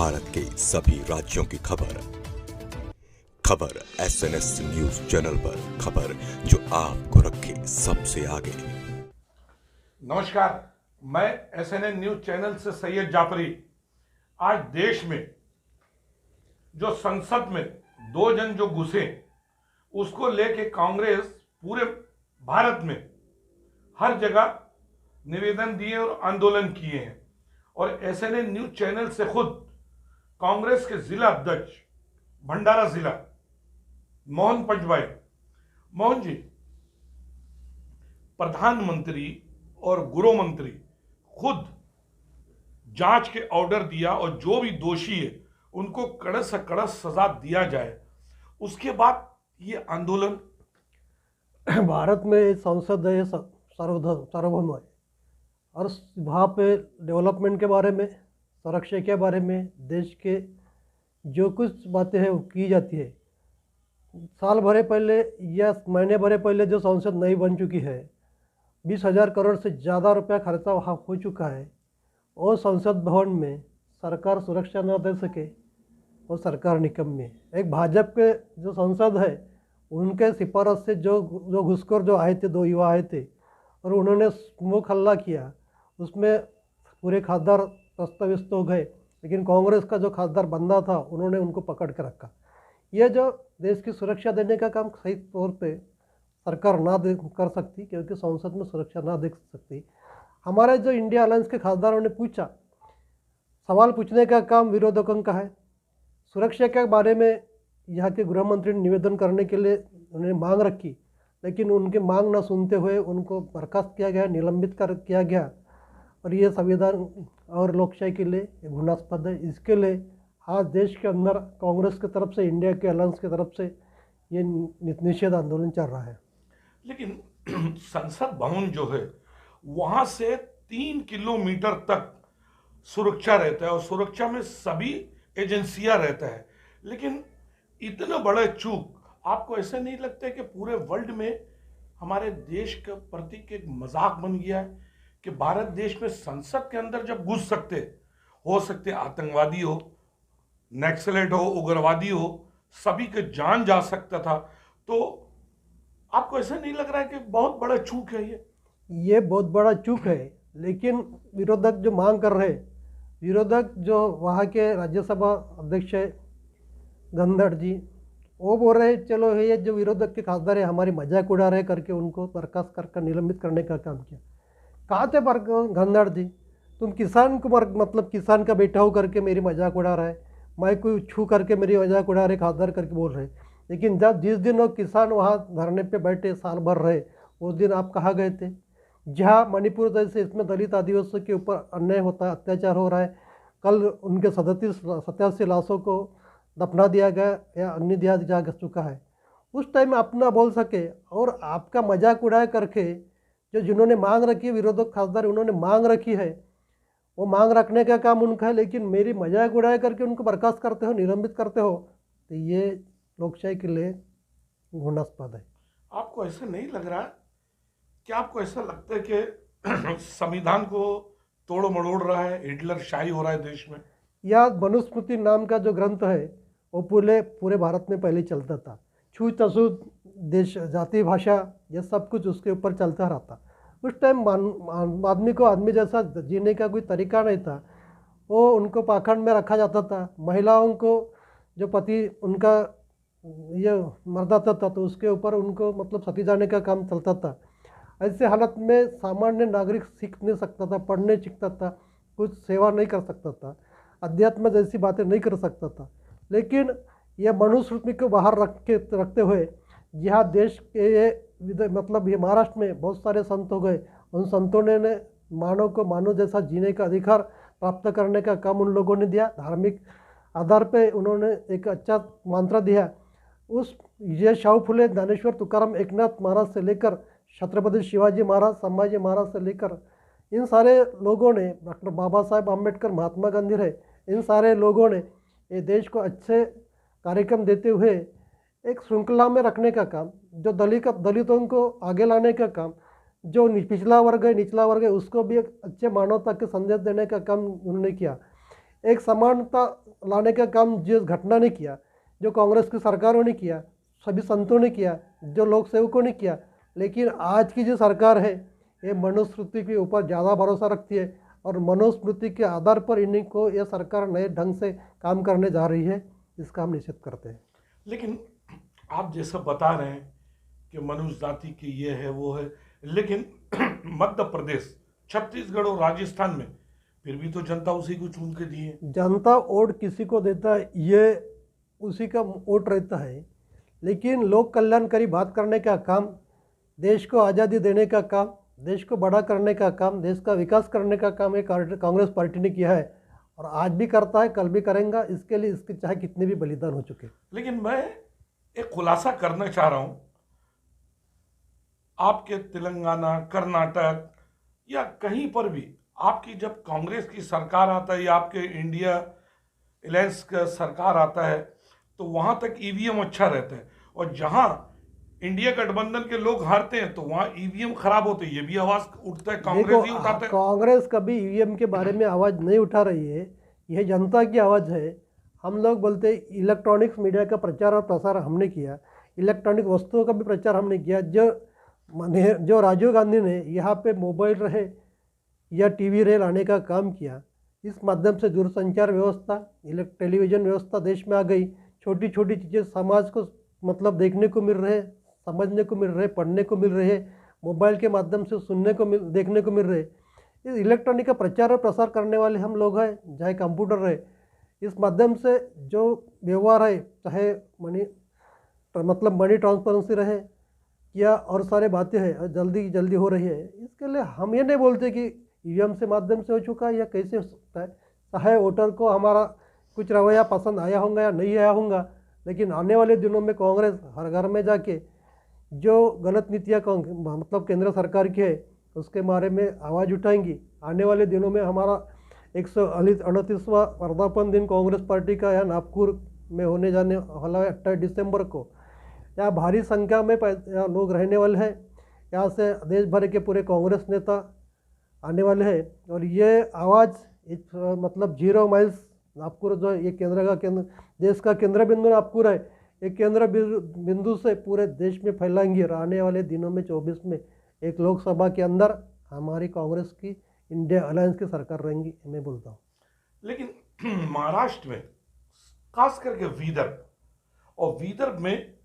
भारत के सभी राज्यों की खबर SNS न्यूज चैनल पर, खबर जो आपको रखे सबसे आगे। नमस्कार, मैं SNN न्यूज चैनल से सैयद जाफरी। आज देश में जो संसद में दो जन जो घुसे, उसको लेके कांग्रेस पूरे भारत में हर जगह निवेदन दिए और आंदोलन किए हैं। और SNN न्यूज चैनल से खुद कांग्रेस के जिला अध्यक्ष भंडारा जिला मोहन पंजवाई, मोहन जी, प्रधानमंत्री और गृह मंत्री खुद जांच के ऑर्डर दिया और जो भी दोषी है उनको कड़े से कड़ा सजा दिया जाए। उसके बाद ये आंदोलन भारत में संसद है, सार्वभौम है और वहाँ पे डेवलपमेंट के बारे में, सुरक्षा के बारे में, देश के जो कुछ बातें हैं वो की जाती है। साल भरे पहले या महीने भरे पहले जो संसद नई बन चुकी है, 20,000 करोड़ से ज़्यादा रुपया खर्चा वहाँ हो चुका है और संसद भवन में सरकार सुरक्षा न दे सके और सरकार निकम्मी है। एक भाजपा के जो संसद है उनके सिफारिश से जो घुसखोर जो आए थे, 2 युवा आए थे और उन्होंने मुँह हल्ला किया, उसमें पूरे खासदार अस्त-व्यस्त हो गए। लेकिन कांग्रेस का जो खासदार बंदा था उन्होंने उनको पकड़ के रखा। ये जो देश की सुरक्षा देने का काम सही तौर पे सरकार ना कर सकती, क्योंकि संसद में सुरक्षा ना दे सकती। हमारे जो इंडिया अलायंस के खासदारों ने पूछा, सवाल पूछने का काम विरोधकों का है। सुरक्षा के बारे में यहाँ के गृह मंत्री ने निवेदन करने के लिए उन्होंने मांग रखी, लेकिन उनकी मांग न सुनते हुए उनको बर्खास्त किया गया, निलंबित किया गया। और ये संविधान और लोकशाही के लिए घृणास्पद है। इसके लिए आज देश के अंदर कांग्रेस की तरफ से, इंडिया के अलायंस की तरफ से ये निषेध आंदोलन चल रहा है। लेकिन संसद भवन जो है वहां से 3 किलोमीटर तक सुरक्षा रहता है और सुरक्षा में सभी एजेंसियां रहता है। लेकिन इतना बड़ा चूक आपको ऐसा नहीं लगता है कि पूरे वर्ल्ड में हमारे देश के प्रति एक मजाक बन गया है कि भारत देश में संसद के अंदर जब घुस हो सकते आतंकवादी हो, नक्सलेट हो, उग्रवादी हो, सभी के जान जा सकता था। तो आपको ऐसा नहीं लग रहा है कि बहुत बड़ा चूक है ये बहुत बड़ा चूक है। लेकिन विरोधक जो मांग कर रहे, विरोधक जो वहाँ के राज्यसभा अध्यक्ष है गंधड़ जी, वो बोल रहे चलो ये जो विरोधक के खासदार है हमारी मजाक उड़ा रहे करके उनको बर्खास्त कर निलंबित करने का काम किया। कहाँ थे गंधड़ जी, तुम किसान को मतलब किसान का बेटा हो करके मेरी मजाक उड़ा रहा है, मैं कोई छू करके मेरी मजाक उड़ा रहे, खासदार करके बोल रहे। लेकिन जिस दिन वो किसान वहाँ धरने पे बैठे साल भर रहे, उस दिन आप कहाँ गए थे? जहाँ मणिपुर जैसे इसमें दलित आदिवासियों के ऊपर अन्याय होता है, अत्याचार हो रहा है, कल उनके 87 लाशों को दफना दिया गया या अन्य दिया जा चुका है, उस टाइम आप ना बोल सके और आपका मजाक उड़ाया करके जिन्होंने मांग रखी है, विरोधक खासदार उन्होंने मांग रखी है, वो मांग रखने का काम उनका है। लेकिन मेरी मजाक उड़ाया करके उनको बर्खास्त करते हो, निलंबित करते हो, तो ये लोकशाही के लिए घृणास्पद है। आपको ऐसा नहीं लग रहा? क्या आपको ऐसा लगता है कि संविधान को तोड़ मरोड़ रहा है, हिटलर शाही हो रहा है देश में? या मनुस्मृति नाम का जो ग्रंथ है वो पूरे भारत में पहले चलता था। छूत-अछूत, देश, जाति, भाषा, ये सब कुछ उसके ऊपर चलता रहता। उस टाइम आदमी को आदमी जैसा जीने का कोई तरीका नहीं था, वो उनको पाखंड में रखा जाता था। महिलाओं को जो पति उनका ये मर जाता था तो उसके ऊपर उनको मतलब सती जाने का काम चलता था। ऐसे हालत में सामान्य नागरिक सीख नहीं सकता था, पढ़ नहीं सीखता था, कुछ सेवा नहीं कर सकता था, अध्यात्म जैसी बातें नहीं कर सकता था। लेकिन यह मनुस्मृति को बाहर रखते हुए यहाँ देश के मतलब ये महाराष्ट्र में बहुत सारे संत हो गए। उन संतों ने मानव को मानव जैसा जीने का अधिकार प्राप्त करने का काम उन लोगों ने दिया। धार्मिक आधार पे उन्होंने एक अच्छा मंत्र दिया। ये शाहू फुले, ज्ञानेश्वर, तुकाराम, एकनाथ महाराज से लेकर छत्रपति शिवाजी महाराज, संभाजी महाराज से लेकर इन सारे लोगों ने, डॉक्टर बाबा साहेब आम्बेडकर, महात्मा गांधी रहे, इन सारे लोगों ने ये देश को अच्छे कार्यक्रम देते हुए एक श्रृंखला में रखने का काम, जो दलितों को आगे लाने का काम, जो पिछला वर्ग है, निचला वर्ग है, उसको भी एक अच्छे मानवता के संदेश देने का काम उन्होंने किया। एक समानता लाने का काम जिस घटना ने किया, जो कांग्रेस की सरकारों ने किया, सभी संतों ने किया, जो लोक सेवकों ने किया, लेकिन आज की जो सरकार है ये मनुस्मृति के ऊपर ज़्यादा भरोसा रखती है और मनुस्मृति के आधार पर इन्हीं को यह सरकार नए ढंग से काम करने जा रही है, इसका हम निश्चित करते हैं। लेकिन आप जैसा बता रहे हैं कि मनुष्य जाति की ये है वो है, लेकिन मध्य प्रदेश, छत्तीसगढ़ और राजस्थान में फिर भी तो जनता उसी को चुन के दी है। जनता वोट किसी को देता है ये उसी का वोट रहता है, लेकिन लोक कल्याणकारी बात करने का काम, देश को आज़ादी देने का काम, देश को बड़ा करने का काम, देश का विकास करने का काम एक कांग्रेस पार्टी ने किया है और आज भी करता है, कल भी करेंगे। इसके लिए इसके चाहे कितने भी बलिदान हो चुके। लेकिन मैं एक खुलासा करना चाह रहा हूं, आपके तेलंगाना, कर्नाटक या कहीं पर भी आपकी जब कांग्रेस की सरकार आता है या आपके इंडिया अलायंस का सरकार आता है तो वहां तक ईवीएम अच्छा रहता है, और जहां इंडिया गठबंधन के लोग हारते हैं तो वहां ईवीएम खराब होते हैं। ये भी आवाज उठता है, कांग्रेस ही उठाता है। कांग्रेस कभी ईवीएम के बारे में आवाज़ नहीं उठा रही है, यह जनता की आवाज़ है। हम लोग बोलते इलेक्ट्रॉनिक्स मीडिया का प्रचार और प्रसार हमने किया, इलेक्ट्रॉनिक वस्तुओं का भी प्रचार हमने किया। जो राजीव गांधी ने यहाँ पे मोबाइल रहे या टीवी रहे लाने का काम किया, इस माध्यम से दूरसंचार व्यवस्था, टेलीविज़न व्यवस्था देश में आ गई। छोटी छोटी चीज़ें समाज को मतलब देखने को मिल रहे, समझने को मिल रहे, पढ़ने को मिल रहे, मोबाइल के माध्यम से देखने को मिल रहे। इस इलेक्ट्रॉनिक का प्रचार और प्रसार करने वाले हम लोग हैं, चाहे कंप्यूटर रहे। इस माध्यम से जो व्यवहार है, चाहे मनी ट्रांसपेरेंसी रहे या और सारे बातें हैं, जल्दी जल्दी हो रही है। इसके लिए हम ये नहीं बोलते कि ईवीएम से माध्यम से हो चुका है या कैसे हो सकता है। चाहे वोटर को हमारा कुछ रवैया पसंद आया होगा या नहीं आया होगा, लेकिन आने वाले दिनों में कांग्रेस हर घर में जाके जो गलत नीतियाँ मतलब केंद्र सरकार की है उसके बारे में आवाज़ उठाएंगी। आने वाले दिनों में हमारा 138वां वर्धापन दिन कांग्रेस पार्टी का यहाँ नागपुर में होने जाने वाला है 28 दिसंबर को। यहाँ भारी संख्या में यहाँ लोग रहने वाले हैं। यहाँ से देश भर के पूरे कांग्रेस नेता आने वाले हैं और ये आवाज़ मतलब 0 माइल्स नागपुर जो ये देश का केंद्र बिंदु नागपुर है, एक केंद्र बिंदु से पूरे देश में फैलाएंगे। और आने वाले दिनों में 24 में एक लोकसभा के अंदर हमारी कांग्रेस की इंडिया अलायंस की सरकार रहेंगी, मैं बोलता हूँ। लेकिन महाराष्ट्र में खास करके विदर्भ में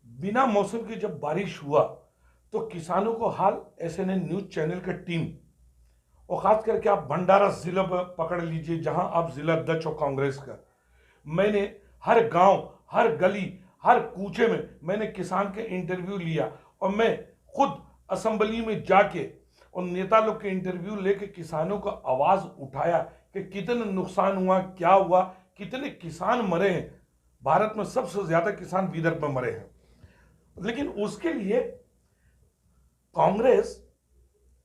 बिना मौसम के जब बारिश हुआ तो किसानों को हाल एसएनएन न्यूज चैनल का टीम, और खास करके आप भंडारा जिला पकड़ लीजिए जहां आप जिला अध्यक्ष हो कांग्रेस का, मैंने हर गांव, हर गली, हर कूचे में मैंने किसान के इंटरव्यू लिया और मैं खुद असेंबली में जाके उन नेता लोग के इंटरव्यू लेके किसानों का आवाज उठाया कि कितना नुकसान हुआ, क्या हुआ, कितने किसान मरे हैं। भारत में सबसे ज्यादा किसान विदर्भ में मरे हैं। लेकिन उसके लिए कांग्रेस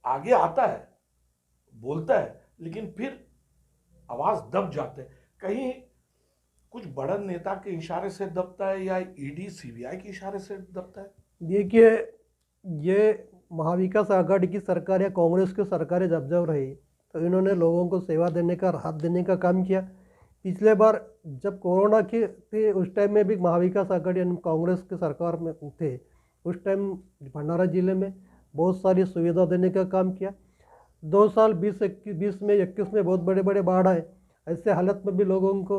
आगे आता है, बोलता है, लेकिन फिर आवाज दब जाते हैं। कहीं कुछ बड़ा नेता के इशारे से दबता है या ईडी सीबीआई के इशारे से दबता है? देखिए, ये महाविकास आघाड़ी की सरकार या कांग्रेस की सरकारें जब रही तो इन्होंने लोगों को सेवा देने का, राहत देने का काम किया। पिछले बार जब कोरोना की थी उस टाइम में भी महाविकास आघाड़ी कांग्रेस की सरकार में थे, उस टाइम भंडारा जिले में बहुत सारी सुविधा देने का काम किया। 2 साल 20 में 21 में बहुत बड़े बड़े बाढ़ आए। ऐसे हालत में भी लोगों को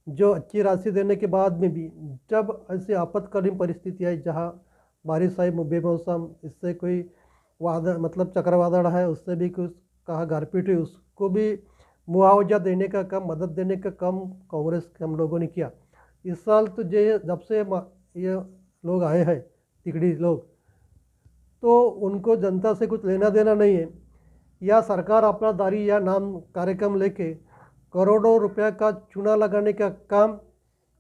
जो अच्छी राशि देने के बाद में भी जब ऐसी आपातकालीन परिस्थिति आई जहाँ बारिश आई बेमौसम, इससे कोई वादळ मतलब चक्रवादळ है उससे भी कुछ कहा गारपीट हुई, उसको भी मुआवजा देने का काम, मदद देने का काम कांग्रेस के हम लोगों ने किया। इस साल तो जब से ये लोग आए हैं तिगड़ी लोग, तो उनको जनता से कुछ लेना देना नहीं है। या सरकार अपना दारी या नाम कार्यक्रम लेके करोड़ों रुपया का चूना लगाने का काम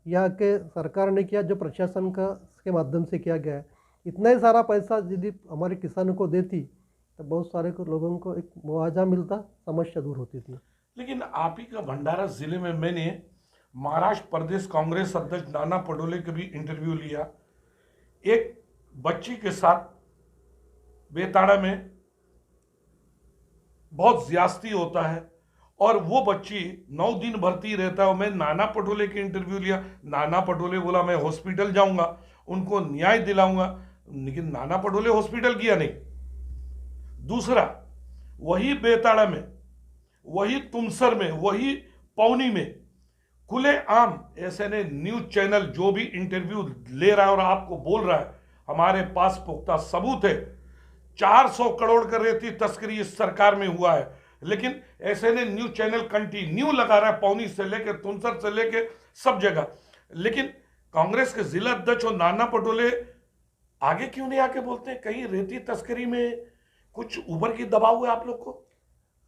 यहाँ के सरकार ने किया, जो प्रशासन का के माध्यम से किया गया है। इतना ही सारा पैसा यदि हमारे किसानों को देती तो बहुत सारे लोगों को एक मुआवजा मिलता, समस्या दूर होती थी। लेकिन आप ही का भंडारा जिले में मैंने महाराष्ट्र प्रदेश कांग्रेस अध्यक्ष नाना पटोले का भी इंटरव्यू लिया। एक बच्ची के साथ बेताड़ा में बहुत ज्यादती होता है और वो बच्ची 9 दिन भर्ती रहता है। और मैं नाना पटोले की इंटरव्यू लिया, नाना पटोले बोला मैं हॉस्पिटल जाऊंगा, उनको न्याय दिलाऊंगा, लेकिन नाना पटोले हॉस्पिटल गया नहीं। दूसरा, वही बेताड़ा में, वही तुमसर में, वही पौनी में खुले आम एसएनए न्यूज चैनल जो भी इंटरव्यू ले रहा है और आपको बोल रहा है हमारे पास पुख्ता सबूत है, 400 करोड़ का रेती तस्करी इस सरकार में हुआ है, लेकिन एसएनए न्यूज चैनल कंटिन्यू लगा रहा है पौनी से लेकर तुमसर से लेकर सब जगह। लेकिन कांग्रेस के जिला अध्यक्ष और नाना पटोले आगे क्यों नहीं आके बोलते कहीं रेती तस्करी में कुछ ऊपर की दबाव है आप लोग को?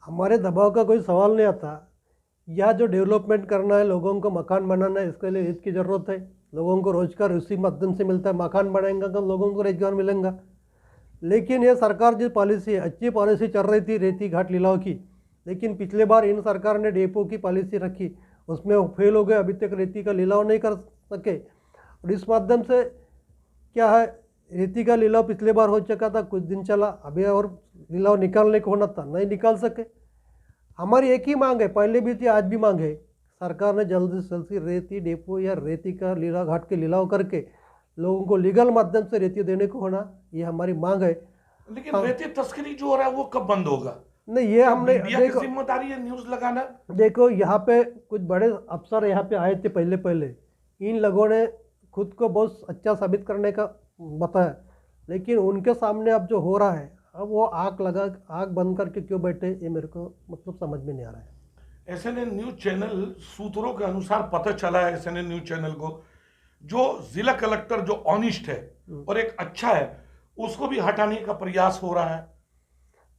हमारे दबाव का कोई सवाल नहीं आता। यह जो डेवलपमेंट करना है, लोगों को मकान बनाना है, इसके लिए रेत की ज़रूरत है। लोगों को रोजगार उसी माध्यम से मिलता है। मकान बनाएंगे तो लोगों को रोजगार मिलेगा। लेकिन ये सरकार जो पॉलिसी है, अच्छी पॉलिसी चल रही थी रेती घाट लिलाव की, लेकिन पिछले बार इन सरकार ने डेपो की पॉलिसी रखी, उसमें वो फेल हो गए। अभी तक रेती का लिलाव नहीं कर सके। और इस माध्यम से क्या है, रेती का लिलाव पिछले बार हो चुका था, कुछ दिन चला, अभी और लिलाव निकालने को होना था, नहीं निकाल सके। हमारी एक ही मांग है, पहले भी थी आज भी मांग है, सरकार ने जल्दी से जल्दी रेती डेपो या रेती का लिलाव घाट के लिलाव करके लोगों को लीगल माध्यम से रेती देने को होना, ये हमारी मांग है। लेकिन रेती तस्करी जो हो रहा है वो कब बंद होगा? नहीं, ये हमने मीडिया की जिम्मेदारी है न्यूज लगाना। देखो, यहाँ पे कुछ बड़े अफसर यहाँ पे आए थे पहले, इन लोगों ने खुद को बहुत अच्छा साबित करने का बताया, लेकिन उनके सामने अब जो हो रहा है, अब वो आग बंद करके क्यों बैठे, ये मेरे को मतलब समझ में नहीं आ रहा है। एसएनए न्यूज चैनल सूत्रों के अनुसार पता चला है, एसएनए न्यूज चैनल को जो जिला कलेक्टर जो ऑनेस्ट है और एक अच्छा है, उसको भी हटाने का प्रयास हो रहा है।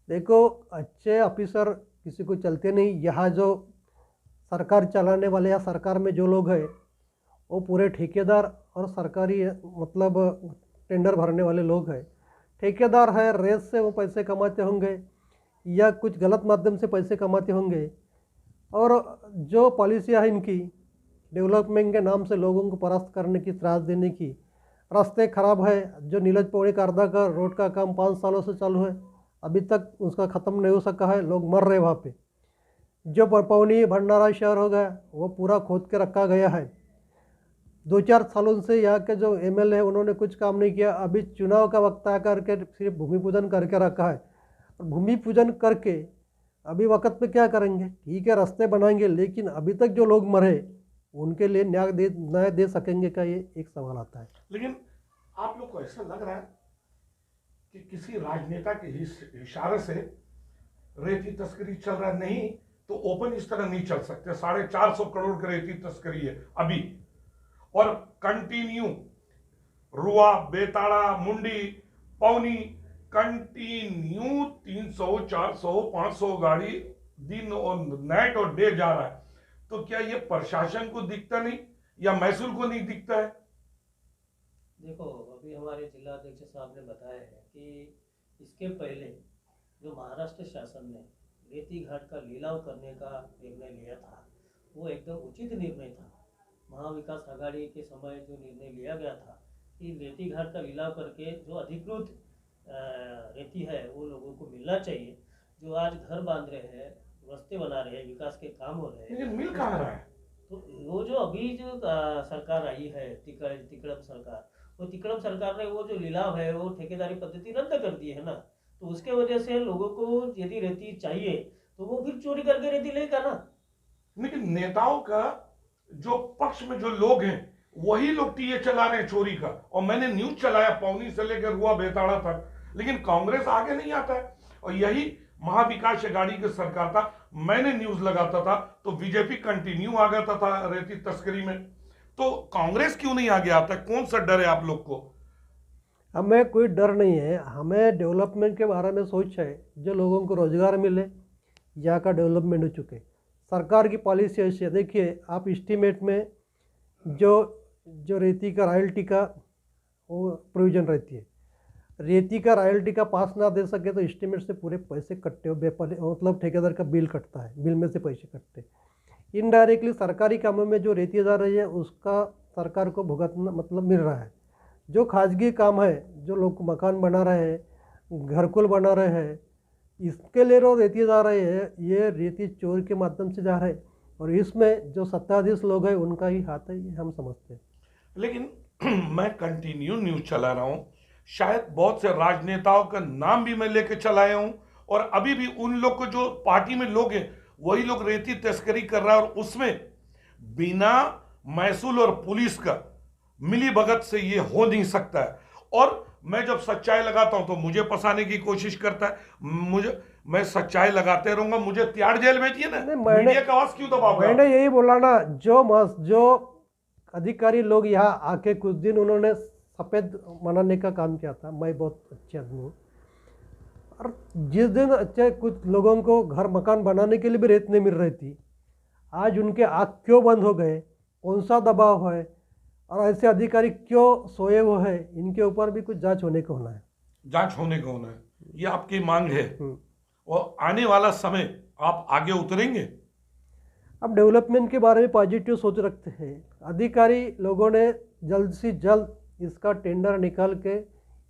देखो, अच्छे ऑफिसर किसी को चलते नहीं। यहाँ जो सरकार चलाने वाले या सरकार में जो लोग हैं, वो पूरे ठेकेदार और सरकारी मतलब टेंडर भरने वाले लोग हैं। ठेकेदार है, रेत से वो पैसे कमाते होंगे या कुछ गलत माध्यम से पैसे कमाते होंगे। और जो पॉलिसियाँ है इनकी डेवलपमेंट के नाम से लोगों को परास्त करने की, त्रास देने की, रास्ते खराब है। जो नीलज पौड़ी कारदा का रोड का काम 5 सालों से चालू है, अभी तक उसका ख़त्म नहीं हो सका है, लोग मर रहे वहाँ पे। जो पौनी भंडारा शहर हो गया, वो पूरा खोद के रखा गया है। 2-4 सालों से यहाँ के जो एमएलए है, उन्होंने कुछ काम नहीं किया। अभी चुनाव का वक्त आ करके सिर्फ भूमि पूजन करके रखा है। और भूमि पूजन करके अभी वक्त पे क्या करेंगे? ठीक है, रास्ते बनाएंगे, लेकिन अभी तक जो लोग मरे उनके लिए न्याय दे सकेंगे क्या, ये एक सवाल आता है। लेकिन आप लोग को ऐसा लग रहा है कि किसी राजनेता के इशारे से रेती तस्करी चल रहा है? नहीं तो ओपन इस तरह नहीं चल सकते। 450 करोड़ की रेती तस्करी है अभी, और कंटिन्यू रुआ, बेताड़ा, मुंडी, पौनी, कंटिन्यू 300, 400, 500 गाड़ी दिन और नाइट और डे जा रहा है। तो क्या ये प्रशासन को दिखता नहीं या महसूल को नहीं दिखता है? देखो, अभी हमारे जिला अध्यक्ष साहब ने बताया है कि इसके पहले जो महाराष्ट्र शासन ने रेती घाट का लिलाव करने का निर्णय लिया था, वो एकदम उचित निर्णय था। महाविकास आघाड़ी के समय जो निर्णय लिया गया था कि रेती घाट का लिलाव करके जो अधिकृत रेती है वो लोगों को मिलना चाहिए। जो आज घर बांध रहे हैं, रास्ते बना रहे हैं, विकास के काम हो रहे हैं, लेकिन मिल कहाँ रहा है? तो वो जो अभी जो सरकार आई है, तिकड़म सरकार, वो तिकड़म सरकार ने वो जो लिलाव है वो ठेकेदारी पद्धति रद्द कर दी है ना। तो उसके वजह से लोगों को यदि रेती चाहिए तो वो फिर चोरी करके रेती लेगा ना। लेकिन नेताओं का जो पक्ष में जो लोग हैं वही लोग टीए चला रहे हैं चोरी का। और मैंने न्यूज चलाया पौनी से लेकर रुआ बेताड़ा तक, लेकिन कांग्रेस आगे नहीं आता है। और यही महाविकास आघाड़ी की सरकार था, मैंने न्यूज लगाता था तो बीजेपी कंटिन्यू आ जाता था रेती तस्करी में। तो कांग्रेस क्यों नहीं आगे आता? कौन सा डर है आप लोग को? हमें कोई डर नहीं है। हमें डेवलपमेंट के बारे में सोच है, जो लोगों को रोजगार मिले, यहाँ का डेवलपमेंट हो चुके। सरकार की पॉलिसी ऐसी है, देखिए आप एस्टीमेट में जो रेती का रॉयल्टी का वो प्रोविजन रहती है। रेती का रॉयल्टी का पास ना दे सके तो एस्टीमेट से पूरे पैसे कटते हो, मतलब ठेकेदार का बिल कटता है, बिल में से पैसे कटते। इनडायरेक्टली सरकारी कामों में जो रेती जा रही है उसका सरकार को भुगतना मतलब मिल रहा है। जो खाजगी काम है, जो लोग मकान बना रहे हैं, घरकुल बना रहे हैं, इसके लिए जो रेती जा रहे हैं ये रेती चोरी के माध्यम से जा रहे हैं, और इसमें जो सत्ताधीश लोग हैं उनका ही हाथ है, ये हम समझते हैं। लेकिन मैं कंटिन्यू न्यूज चला रहा हूं, शायद बहुत से राजनेताओं का नाम भी मैं लेके चलाया हूं, और अभी भी उन लोग को जो पार्टी में लोग हैं वही लोग रेती तस्करी कर रहा है, और उसमें बिना महसूल और पुलिस का मिली भगत से ये हो नहीं सकता है। और मैं जब सच्चाई लगाता हूं तो मुझे फंसाने की कोशिश करता है, मैं सच्चाई लगाते रहूंगा, मुझे तिहाड़ जेल भेजिए ना, मीडिया का आवाज क्यों दबाओगे? मैंने यही बोला ना, जो अधिकारी लोग यहाँ आके कुछ दिन उन्होंने सफ़ेद मनाने का काम किया था, मैं बहुत अच्छे आदमी हूँ, और जिस दिन अच्छे कुछ लोगों को घर मकान बनाने के लिए भी रेत नहीं मिल रही थी, आज उनके आँख क्यों बंद हो गए, कौन सा दबाव है, और ऐसे अधिकारी क्यों सोए हुए हैं, इनके ऊपर भी कुछ जांच होने को होना है। जांच होने को होना है, ये आपकी मांग है, और आने वाला समय आप आगे उतरेंगे। अब डेवलपमेंट के बारे में पॉजिटिव सोच रखते हैं, अधिकारी लोगों ने जल्द से जल्द इसका टेंडर निकाल के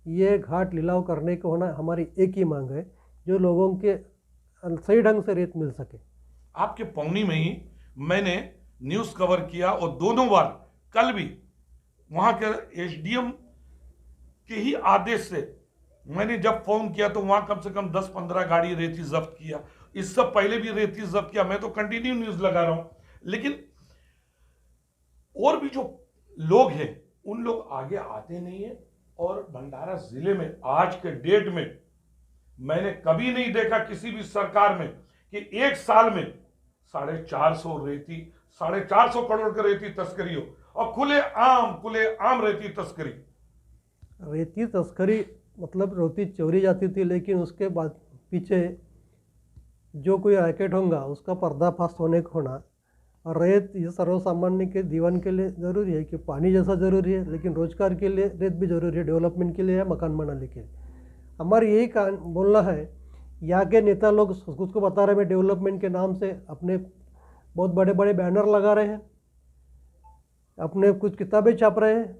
ये घाट लिलाव करने को होना, हमारी एक ही मांग है, जो लोगों के सही ढंग से रेत मिल सके। आपके पौनी में ही मैंने न्यूज कवर किया, और दोनों बार, कल भी वहां के एसडीएम के ही आदेश से मैंने जब फोन किया तो वहां कम से कम 10-15 गाड़ी रेती जब्त किया, इससे पहले भी रेती जब्त किया, मैं तो कंटिन्यू न्यूज लगा रहा हूं। लेकिन और भी जो लोग हैं उन लोग आगे आते नहीं है, और भंडारा जिले में आज के डेट में मैंने कभी नहीं देखा किसी भी सरकार में कि एक साल में 450 करोड़ का रेती तस्करी हो, और खुले आम रेती तस्करी। रेती तस्करी मतलब रेती चोरी जाती थी, लेकिन उसके बाद पीछे जो कोई रैकेट होगा उसका पर्दाफाश होने को होना, और रेत ये सर्वसामान्य के जीवन के लिए ज़रूरी है, कि पानी जैसा ज़रूरी है, लेकिन रोजगार के लिए रेत भी ज़रूरी है, डेवलपमेंट के लिए या मकान बनाने के लिए। हमारी यही बोलना है, यहाँ के नेता लोग खुद को बता रहे हैं डेवलपमेंट के नाम से अपने बहुत बड़े बड़े बैनर लगा रहे हैं, अपने कुछ किताबें छाप रहे हैं,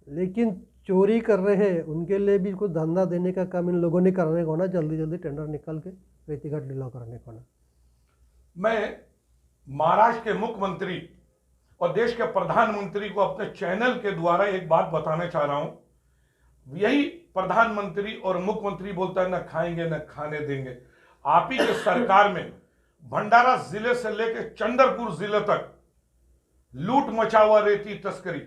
लेकिन चोरी कर रहे हैं उनके लिए भी कुछ धंधा देने का काम इन लोगों ने करने को होना, जल्दी जल्दी टेंडर निकाल के रेती घाट लिलाव करने को होना। मैं महाराष्ट्र के मुख्यमंत्री और देश के प्रधानमंत्री को अपने चैनल के द्वारा एक बात बताना चाह रहा हूं। यही प्रधानमंत्री और मुख्यमंत्री बोलता है, न खाएंगे न खाने देंगे। आप ही के सरकार में भंडारा जिले से लेकर चंद्रपुर जिले तक लूट मचा हुआ रेती तस्करी,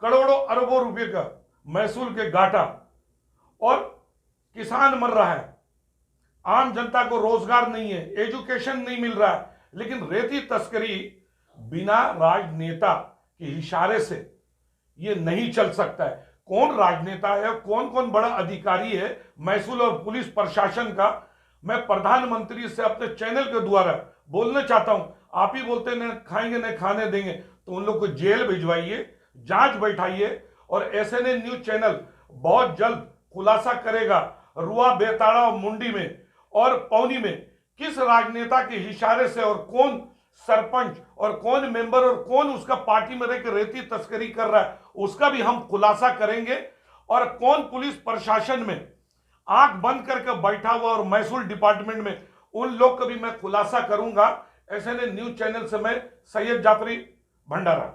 करोड़ों अरबों रुपए का महसूल के घाटा, और किसान मर रहा है, आम जनता को रोजगार नहीं है, एजुकेशन नहीं मिल रहा है। लेकिन रेती तस्करी बिना राजनेता के इशारे से ये नहीं चल सकता है। कौन राजनेता है, कौन कौन बड़ा अधिकारी है महसूल और पुलिस प्रशासन का, मैं प्रधानमंत्री से अपने चैनल के द्वारा बोलना चाहता हूं। आप ही बोलते हैं न खाएंगे न खाने देंगे, तो उन लोग को जेल भिजवाइए, जांच बैठाइए, और एसएनएन न्यूज चैनल बहुत जल्द खुलासा करेगा रुआ, बेताड़ा और मुंडी में और पौनी में किस राजनेता के इशारे से, और कौन सरपंच और कौन मेंबर और कौन उसका पार्टी में रहकर रेती तस्करी कर रहा है, उसका भी हम खुलासा करेंगे। और कौन पुलिस प्रशासन में आंख बंद करके बैठा हुआ और महसूल डिपार्टमेंट में, उन लोग का भी मैं खुलासा करूंगा। एसएनएन न्यूज चैनल से मैं सैयद जाफरी, भंडारा।